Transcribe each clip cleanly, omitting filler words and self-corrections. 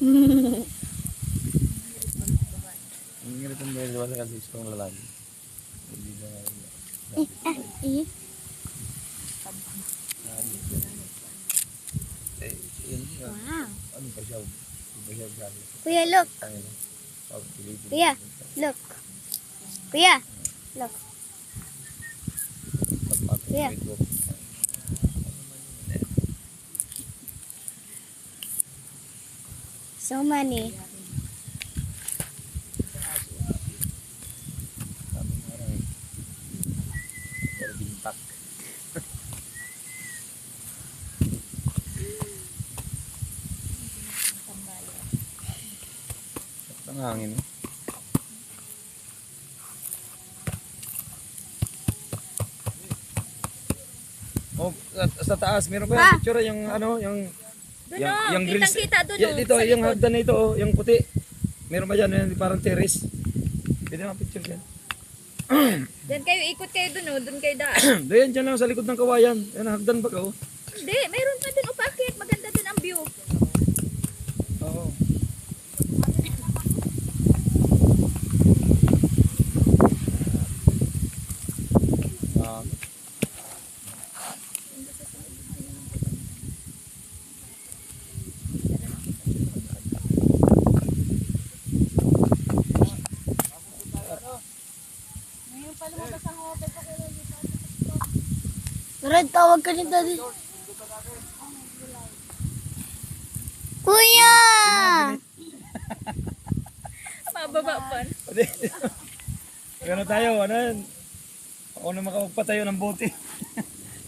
Ang hirap ang dahil wala kasi isang lalaki. Hindi na Wow. ano pa siya? Ano pa siya galit? Kuya, look. Ayun. Pag-pilitin. Kuya, look. Kuya, look. Kuya. So many. Bintak. Ang hangin. Oh, sa taas, meron ba yung picture yung ano, yung Doon kitang-kita doon. dito, yung hagdan na ito, oh, yung puti. Meron ba dyan, yung parang terrace? Pwede naman picture dyan. Diyan kayo, ikot kayo doon, doon kayo daan. Doon, dyan lang sa likod ng kawayan. Yan, hagdan ba ka, oh? Hindi, mayroon pa doon upakit. Maganda doon ang view. Oo. Red, tawag ka ni Daddy. Kuya! Mababa pa. Ano tayo, ano yan? Ako na makapagpatayo ng bote.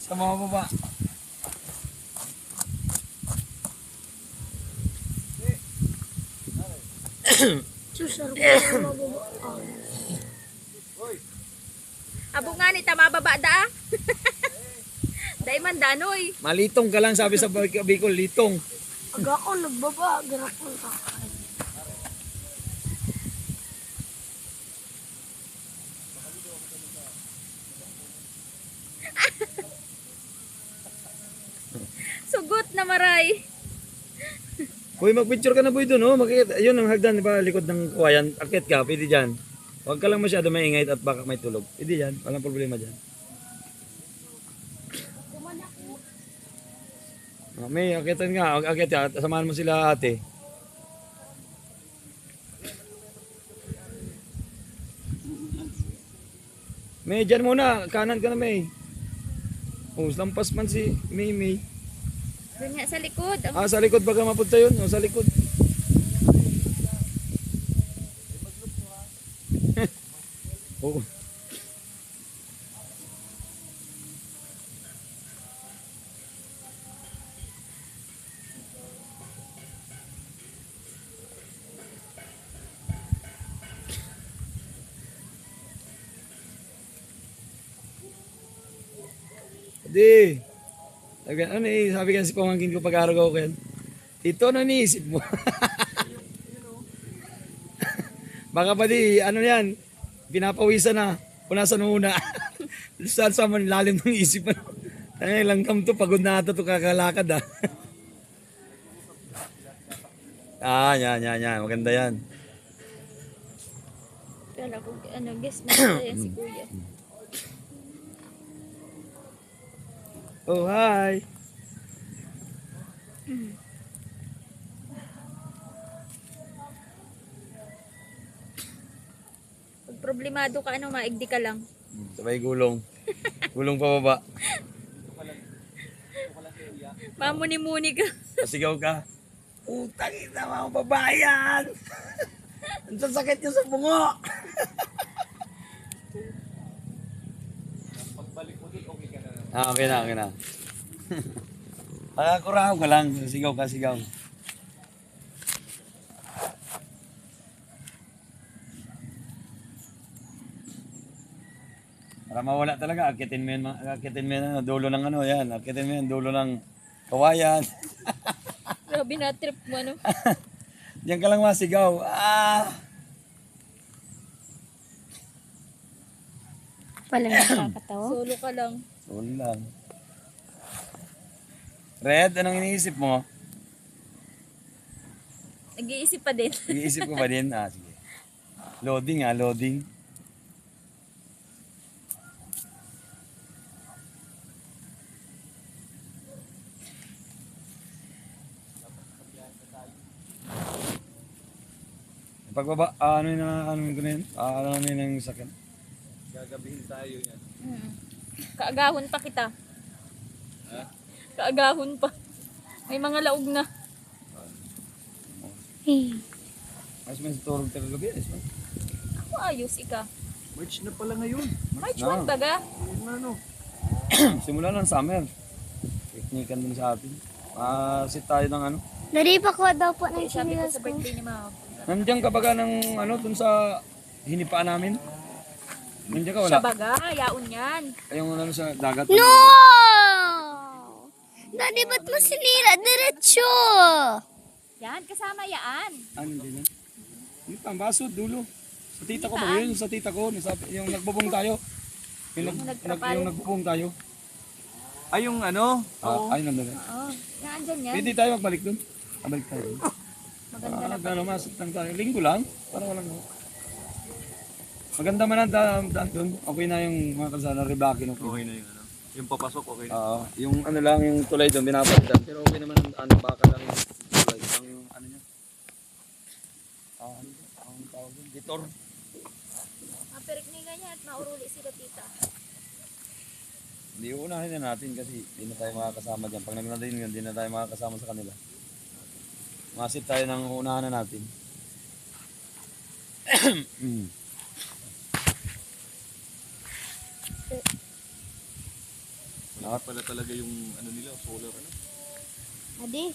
Sa mga baba. Susar ko. Abo nga ni, mababa da. Dahil man danoy. Malitong ka lang, sabi sa Bicol, litong. Aga ako nagbaba, garak ko kakain. Sugot na maray. Uy, mag-picture ka na boy dun, oh. Makikita, yun ang hagdan, di ba? Likod ng kawayan. Akit ka, pwede dyan. Huwag ka lang masyado maingay at baka may tulog. Pwede dyan, walang problema dyan. May akitan nga, akit ka, samahan mo sila ate. May, dyan muna, kanan ka na May. Oh, lampas man si May. Doon nga sa likod. Ah, sa likod baka mapunta yun. O, sa likod. Oo. Di. Sabi kasi pamangkin ko pag-araw ko yan. Ito na niisip mo. Baka pa di, ano yan, pinapawisan na. Punasan mo muna. Saan sa man lalim ng isip mo. Ay, langgam to, pagod na ito kakalakad ah. Yan. Maganda yan. Kala ko, guess mo yan si kuya. Oh, hi. Pag problemado ka, maigdi ka lang. Sabay gulong. Gulong pababa. Mamuni-muni ka. Pasigaw ka. Utang ina mga babayan. Ang sasakit nyo sa bungo. Okay na. Nakakuraw ka lang. Sigaw ka. Para mawala talaga, akitin mo yun, dulo ng ano, yan. Akitin mo yun, dulo ng kawayan. Grabe na trip mo, ano? Diyan ka lang masigaw. Pala nakakatawa. Solo ka lang. Solo lang. Red, anong iniisip mo? Nag-iisip pa din. Iisip ko ba din? Ah, sige. Loading loading. Pagbaba, ano ko na yun? Ano na yun yung sakyan? Gagabihin tayo yan. Kaagahon pa kita. Kaagahon pa. May mga laog na. Mas may turog tayo gabi. Ako ayos, ika. March na pala ngayon. March 1 baga. Ano? Simula ng summer. Teknikan din sa atin. Sit tayo ng ano. Dari pa ko daw po ng Sabi ko sinilas sa ko. birthday ni Mama. Nandiyan ka baga ng ano, dun sa hinipaan namin. Nandiyan ka wala? Siya baga, yaon yan. Yung ano sa dagat. No! Daddy, ba't mo sinira? Diretso! Yan, kasama yan. Ano din yan? Yung pambaso, dulo. Sa tita ko ba yun? Sa tita ko, yung nagbubong tayo. Yung nagbubong tayo. Ay, yung ano? Ay, nandun. Oo, naandyan yan. Pwede tayo magbalik dun. Balik tayo. Maganda na. Ano, masok lang tayo. Linggo lang. Para walang... Maganda man ang daan dun. Okay na yung mga kalsana, rebaki. Okay na yung ano. Yung papasok, okay na. Yung ano lang, yung tulay doon, binapalitan. Pero okay naman ang ano, baka lang yung tulay. Ang ano niya. Ang tawag doon, gitor. Mapirik na nga niya at mauruli sila tita. Hindi uunahin na natin kasi hindi na tayo makakasama dyan. Pag nagnatin yun, hindi na tayo makakasama sa kanila. Masit tayo ng uunahan na natin. Lahat pala talaga yung ano nila, solar ano. Adi,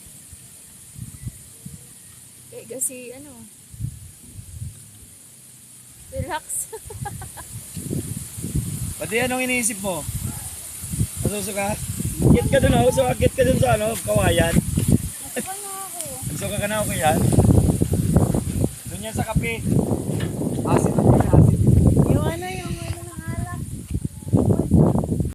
Eh, kasi ano, relax. Pati anong iniisip mo? Masusuka? Akit ka dun so akit ka dun sa ano, kawayan. Nagsuka ka na ako yan. Doon yan sa kape. Asin ang yan, asin.